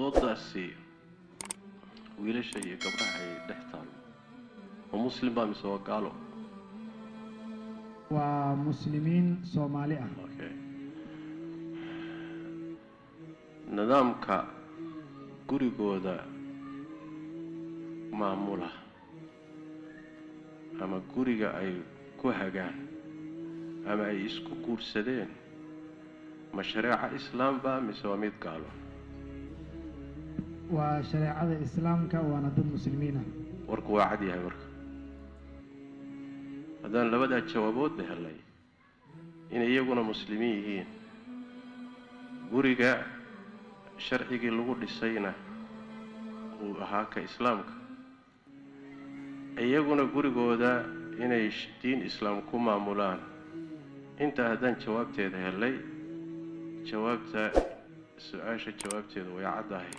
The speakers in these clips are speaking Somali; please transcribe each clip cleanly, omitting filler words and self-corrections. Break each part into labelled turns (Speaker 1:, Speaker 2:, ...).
Speaker 1: dooddaasi wiilasha iyo gabdhaha ay dhex taalo oo muslim baa mise waa gaalo
Speaker 2: waa muslimiin Soomaali ah
Speaker 1: nidaamka gurigooda maamula ama guriga ay ku hagaan ama ay isku guursadeen ma shariica islaam baa mise waa mid gaalo
Speaker 2: waa shariicada islaamka waana dad muslimiin ah
Speaker 1: warku waa cad yahay marka haddaan labadaa jawaabood helay in iyaguna muslimiin yihiin guriga sharcigii lagu dhisayna uu ahaa ka islaamka iyaguna gurigooda inay diin islaam ku maamulaan inta haddaan jawaabteeda helay jawaabta su'aasha jawaabteeda way caddahay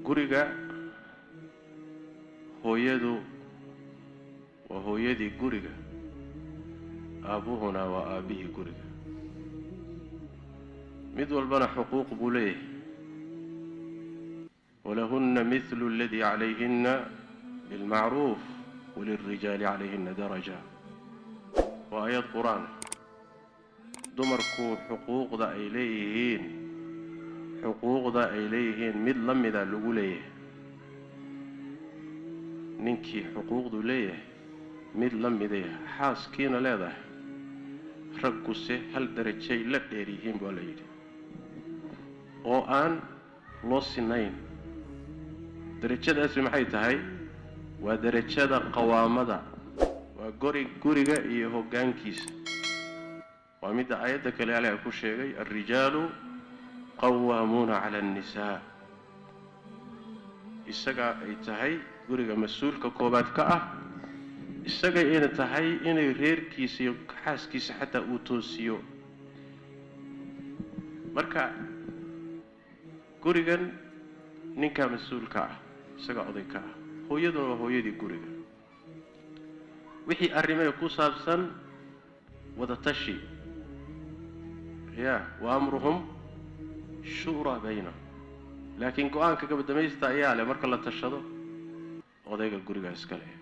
Speaker 1: guriga hooyadu waa hooyadii guriga aabuhuna waa aabihii guriga mid walbana xuquuq buu leeyahay ولهن مثل الذي عليهن بالمعروف وللرجال عليهن درجة وآيات قرآن دمركو حقوق ذا إليهن مد لم ذا لقوليه ننكي حقوق ذو ليه مد لم ذا حاس كينا لا رقصه هل درجة لا إيريهن بالليل وآن لوسنين درجadaasi maxay tahay waa darajada qawaamada waa guriga iyo hoggaankiisa waa mid aayada kale Ilaahay ku sheegay ar-rijaalu qawwamuna 'ala an-nisaa isaga ay tahay guriga mas'uulka koobaad ka ah isaga ay tahay inay reerkiisa iyo xaaskiisa xataa uu toosiyo marka gurigan ninka mas'uulka ah isaga oday ka ah hooyaduna waa hooyadii guriga wixii arrimaha ku saabsan wada tashi wa amruhum shura baynahum laakiin go'aanka gabadhamaysta ayaa leh marka la tashado odayga guriga iska leh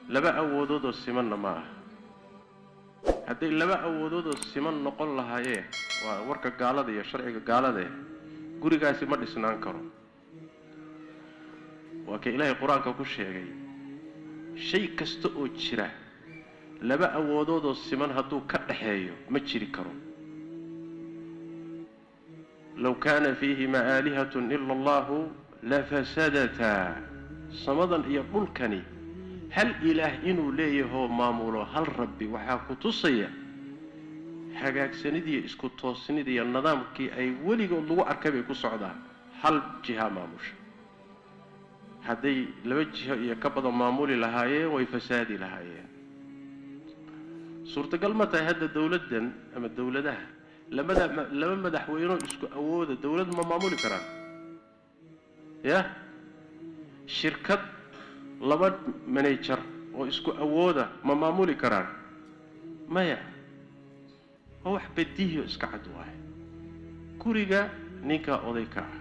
Speaker 1: laba awoodood oo simanna ma aha hadday laba awoodood oo siman noqon lahaayeen waa warka gaalada iyo sharciga gaalada gurigaasi ma dhisnaan karo waa ka Ilaahay quraanka ku sheegay shay kasta oo jira laba awoodood oo siman hadduu ka dhaxeeyo ma jiri karo law kana fiihima aalihatun illa Allah la fasadata samadan iyo dhulkani hal ilaah inuu leeyahay maamulo hal rabbi waxa ku tusaya hagaagsanidii isku toosnidii nidaamkii ay weligood lagu arkay ku socdaan hal jiha maamusha hadday laba jiha iyo ka badan maamuli lahaayeen way fasaadi lahaayeen suurtagal ma tahay hadda dawladdan ama dawladaha laba madaxweyne isku awooda dawlad ma maamuli karaan shirkad laba manager oo isku awooda ma maamuli karaan maya wax badiyo iska cad waay guriga ninka oday ka ah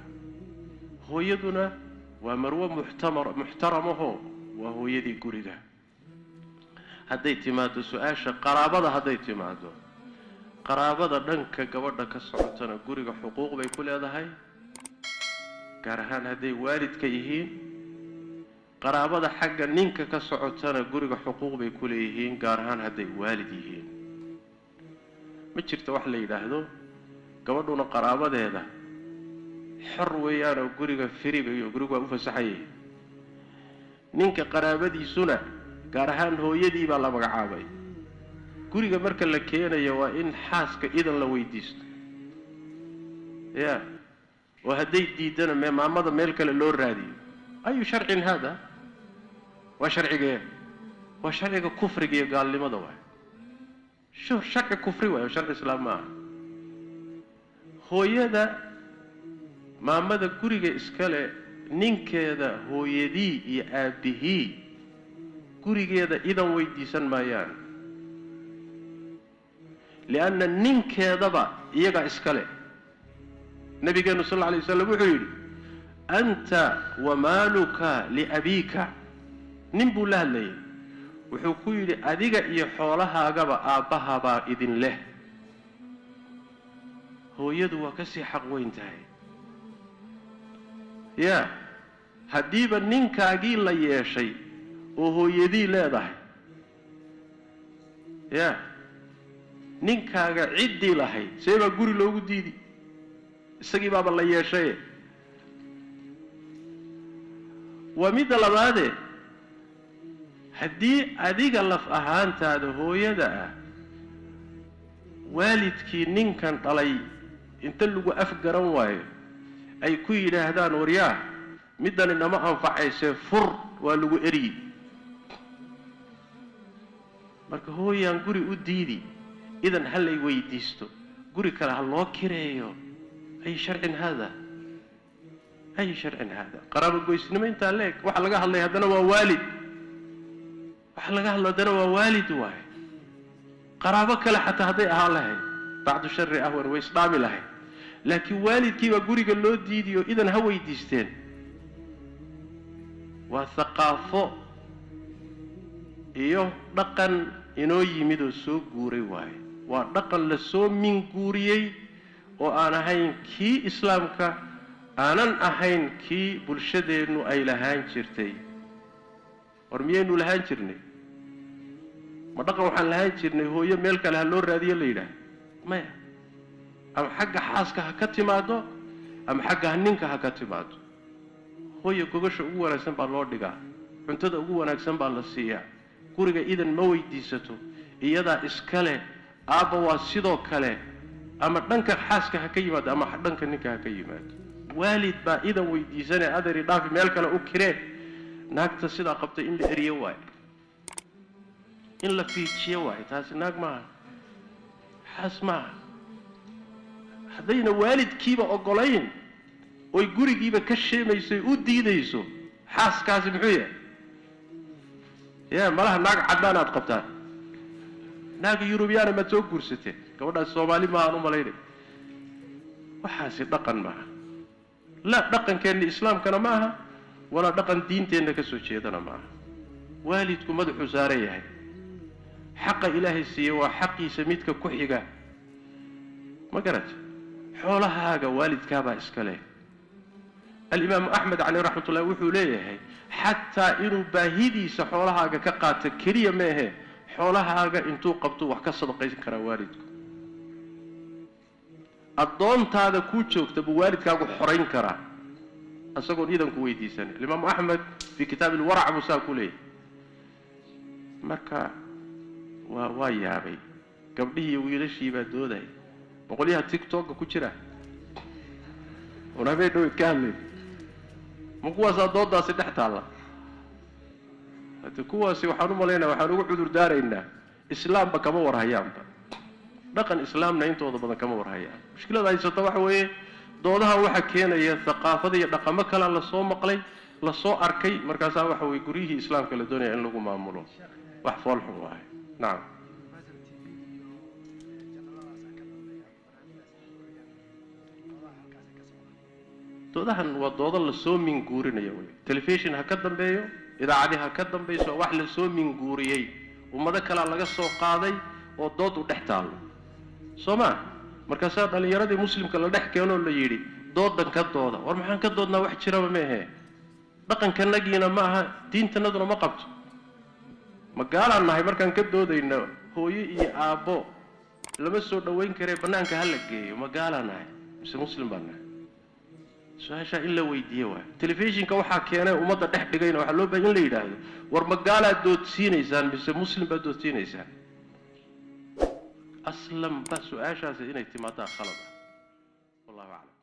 Speaker 1: hooyaduna waa marwo muxtaramaho waa hooyadii guriga hadday timaado su'aasha qaraabada dhanka gabadha ka socotana guriga xuquuq bay ku leedahay gaar ahaan hadday waalidka yihiin qaraabada xagga ninka ka socotana guriga xuquuq bay ku leeyihiin gaar ahaan hadday waalid yihiin ma jirto wax la yiraahdo gabadhuna qaraabadeeda xor weeyaan oo guriga firiga iyo guriga u fasaxayay ninka qaraabadiisuna gaar ahaan hooyadii baa la magacaabay guriga marka la keenayo waa in xaaska idan la weydiisto oo hadday diidana maamada meel kale loo raadiyo ayu sharcin hada waa sharciga kufriga iyo gaalnimada waay sharci kufri waay sharci islaam ma aha hooyada maamada guriga iskale ninkeeda hooyadii iyo aabihii gurigeeda idan weydiisan maayaan lianna ninkeedaba iyaga iskale nabigeenu sallallahu alayhi wasallam wuxuu yidhi anta wa maaluka liabika nin buu la hadlayay wuxuu ku yidhi adiga iyo xoolahaagaba aabbahabaa idin leh hooyadu waa ka sii xaq weyn tahay ya haddiiba ninkaagii la yeeshay oo hooyadii leedahay ya ninkaaga ciddii lahayd see baa guri loogu diidi isagii baaba la yeeshaye waa midda labaade haddii adiga laf ahaantaada hooyada ah waalidkii ninkan dhalay inta lagu afgaran waayo ay ku yidhaahdaan waryaa middani nama anfacaysee fur waa lagu eryi marka hooyaan guri u diidi idan ha lay weydiisto guri kale ha loo kireeyo ay sharcin hada ay sharcin hada qaraabo goysnimo intaa leeg waxa laga hadlay haddana waa waalid waxa laga hadlo haddana waa waalid waaye qaraabo kale xataa hadday ahaan lahayd bacdu sharri ahwan way isdhaami lahayd laakiin waalidkiibaa guriga loo diidiyo idan ha weydiisteen waa thaqaafo iyo dhaqan inoo yimid oo soo guuray waaye waa dhaqan la soo minguuriyey oo aan ahayn kii islaamka aanan ahayn kii bulshadeennu ay lahaan jirtay war miyaynu lahaan jirnay ma dhaqan waxaan lahaan jirnay hooyo meel kale ha loo raadiyo la yidhaah maya ama xagga xaaska ha ka timaado ama xagga ninka ha ka timaado hooyo gogasha ugu wanaagsan baa loo dhigaa cuntada ugu wanaagsan baa la siiyaa guriga idan ma weydiisato iyadaa iskale aabba waa sidoo kale ama dhanka xaaska ha ka yimaado ama dhanka ninka ha ka yimaado waalid baa idan weydiisanee adari dhaafi meel kale u kiree naagta sidaa qabtay in la eriyo waayo in la fiijiyo waayo taasi naag maaha xaas maaha haddayna waalidkiiba ogolayn oy gurigiiba ka sheemayso u diidayso xaaskaasi muxuu yahay ya malaha naag caddaan aad qabtaan naaga yurubiyaana maad soo guursateen gabadhaas soomaali maahaan u malaynay waxaasi dhaqan maaha la dhaqankeenna islaamkana ma aha walaa dhaqan diinteenna ka soo jeedana ma aha waalidku madaxuu saaran yahay xaqa ilaahay siiye waa xaqiisa midka ku xiga ma garat xoolahaaga waalidkaabaa iska leh alimaamu axmed caleyh raxmat ullahi wuxuu leeyahay xataa inuu baahidiisa xoolahaaga ka qaato keliya meehe xoolahaaga intuu qabto wax ka sadaqaysan karaa waalidku addoontaada kuu joogta buu waalidkaagu xorayn karaa isagoon idanku weydiisanay alimaamu axmed fii kitaabi ilwarac buu saa ku leeyahay marka waa yaabay gabdhihii iyo wiilashii baa doodaya boqolyaha tiktoka ku jira unabay dhowed ka hadlay ma kuwaasaa doodaasi dhex taalla hade kuwaasi waxaan u malaynaya waxaan ugu cudur daaraynaa islaamba kama warhayaanba dhaqan islaamna intooda badan kama warhayaan mushkilada haysata waxa weeye doodahan waxaa keenaya thaqaafada iyo dhaqamo kalea lasoo maqlay lasoo arkay markaasaa waxa weye guryihii islaamka la doonaya in lagu maamulo wax foolxun waahay nacam doodahan waa doodo lasoo minguurinaya wey telefishin ha ka dambeeyo idaacadi ha ka dambayso wax lasoo minguuriyey ummado kalea laga soo qaaday oo dood u dhex taallo soo maa markaasaa dhallinyaradii muslimka la dhex keenoo la yidhi doodan ka dooda war maxaan ka doodnaa wax jiraba meehe dhaqankanagiina ma aha diintanaduna ma qabto ma gaalaan nahay markaan ka doodayno hooyo iyo aabbo lama soo dhowayn karee bannaanka ha la geeyo ma gaalaan nahay mise muslim baan nahay su-aashaa in la weydiiye waay telefishinka waxaa keenay ummadda dhex dhigayna waxaa loo baahay in la yidhaahdo war ma gaalaad doodsiinaysaan mise muslim baad doodsiinaysaan aslanba su-aashaasi inay timaadaa khalad ah wallahu aclam